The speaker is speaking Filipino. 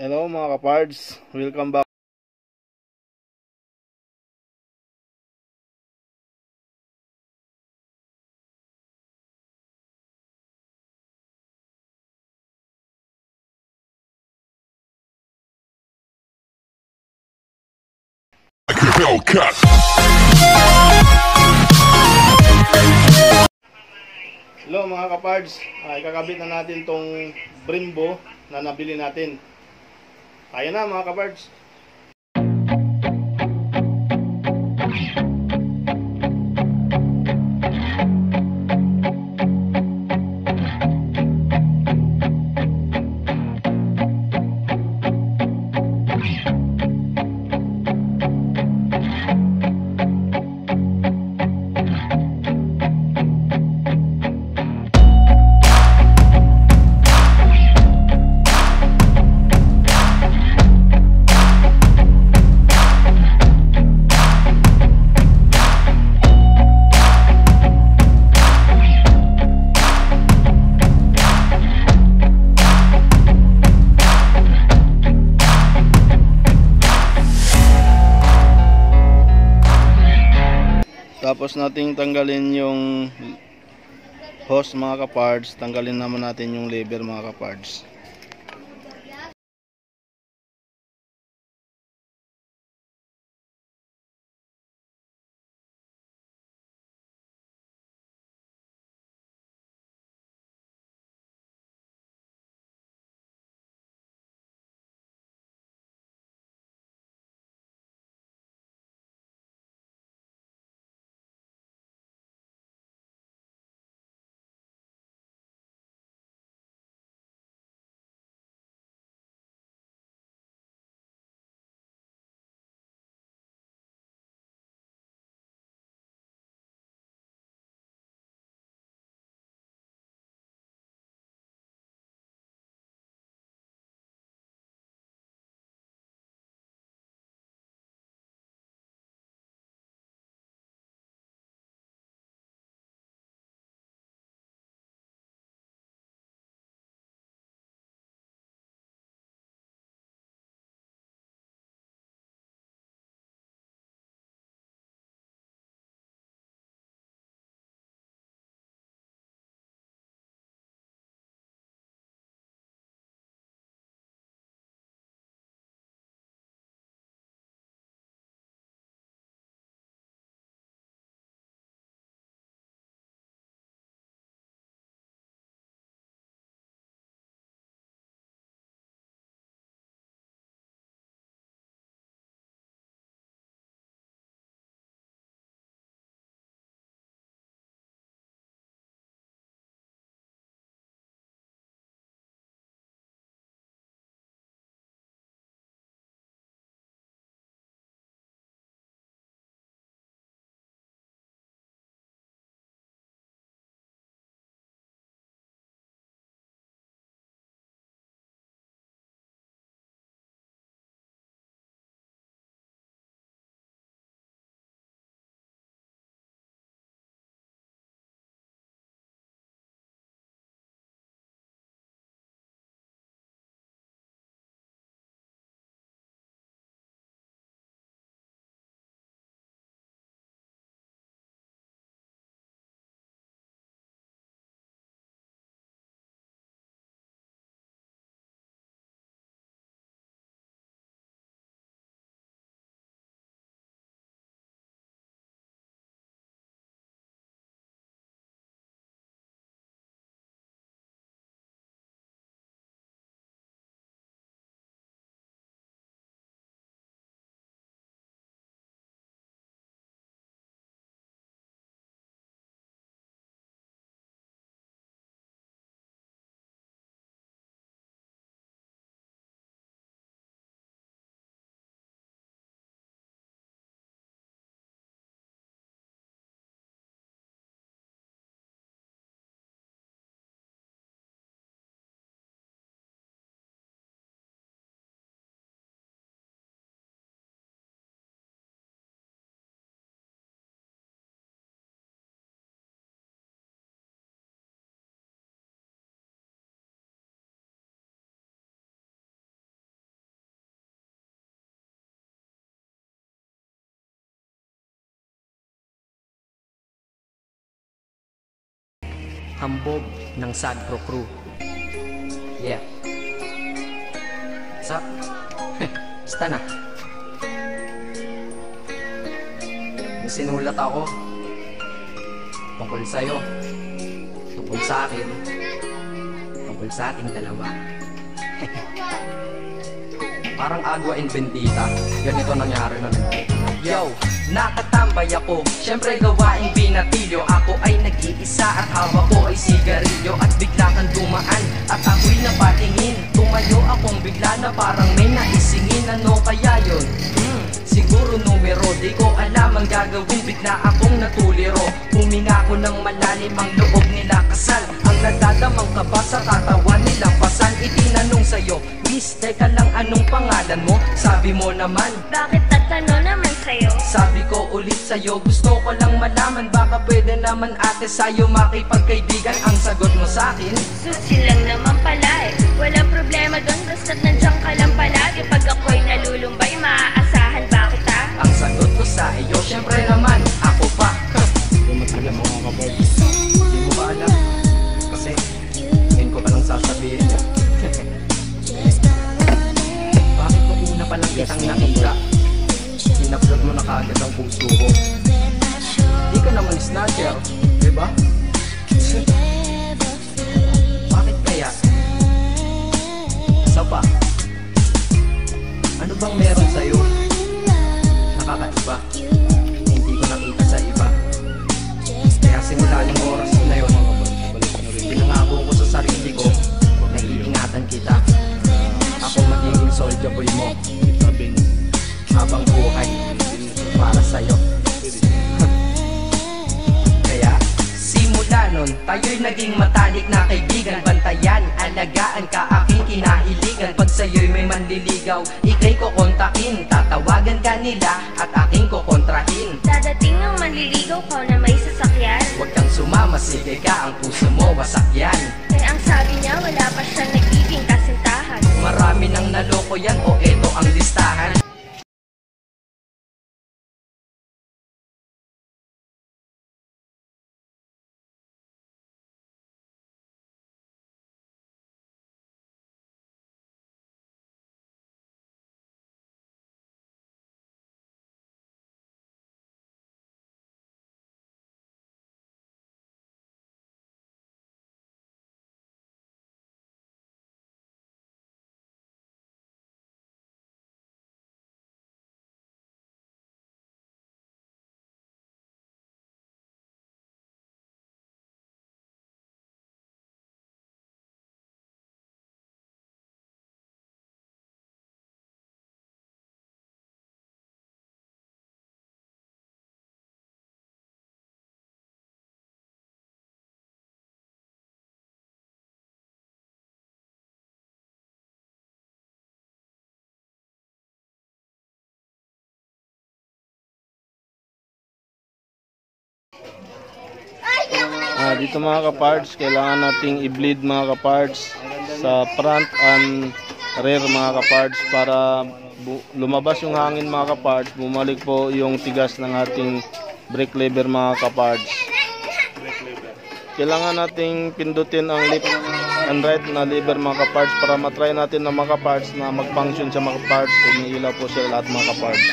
Hello mga kapards, welcome back. Hellcat. Hello mga kapards, ikakabit na natin tong Brembo na nabili natin. Kaya na mga kapards. Tapos nating tanggalin yung hose mga kapards, tanggalin naman natin yung lever mga kapards. hambog ng Sagpro Crew. Yeah. What's up? Basta na. May sinulat ako tungkol sa'yo, tungkol sa akin, tungkol sa ating dalawa. Parang Agua and Bendita, ganito nangyari na nito. Yo, nakatambay ako, syempre gawaing binatilyo. Ako ay nag-iisa at hawak ko ay sigarilyo. At bigla kang dumaan at ako'y napatingin. Tumayo akong bigla na parang may naisingin. Ano kaya yun? Siguro numero, di ko alam ang gagawin. Bigla akong natuliro, huminga ko ng malalim, ang loob nila kasal. Ang nadadamang kaba sa katawan nilang pasan. Itinanong sa'yo, Miss, teka lang, anong pangalan mo? Sabi mo naman, bakit tatanong naman sa'yo? sabi ko ulit sa'yo, gusto ko lang malaman. Baka pwede naman ate sa'yo makipagkaibigan. Ang sagot mo sa'kin, Susi lang naman pala eh. Walang problema doon, basta't nandiyan ka lang palagi. Pag ako'y nalulumbay, maaasahan ba kita? ang sagot ko sa iyo, syempre naman, ako pa. Alam mo mga kapard. Hindi mo ba alam? Kasi, ngayon ko palang sasabihin. Bakit mo una palang kitang nakita? Sinapload mo na kaagad ang puso ko. Di ka naman snatcher, diba? Bakit kaya? Isa pa, ano bang meron sa'yo? Nakakaiba, hindi ko nakita sa iba. Kaya simula yung oras na yun, pinangako ko sa sarili ko, naiingatan kita. Ako magiging soldier boy mo habang buhay para sa'yo. Kaya simula nun, tayo'y naging matalik na kaibigan. Bantayan, alagaan ka, aking kinahiligan. Pag sa'yo'y may manliligaw, ika'y kukontakin. Tatawagan ka nila at aking kukontrahin. Dadating ang manliligaw ko na may sasakyan. Huwag kang sumama, sige ka, ang puso mo wasakyan. Eh ang sabi niya, wala pa siyang nagiging kasintahan. Marami nang naloko yan, o eto ang listahan. Dito mga kapards, kailangan nating i-bleed mga kapards sa front and rear mga kapards para lumabas yung hangin mga kapards, bumalik po yung tigas ng ating brake lever mga kapards. Kailangan nating pindutin ang left and right na lever mga kapards para matry natin na mga kapards na mag-function sa mga kapards. Umiilaw po siya lahat mga kapards.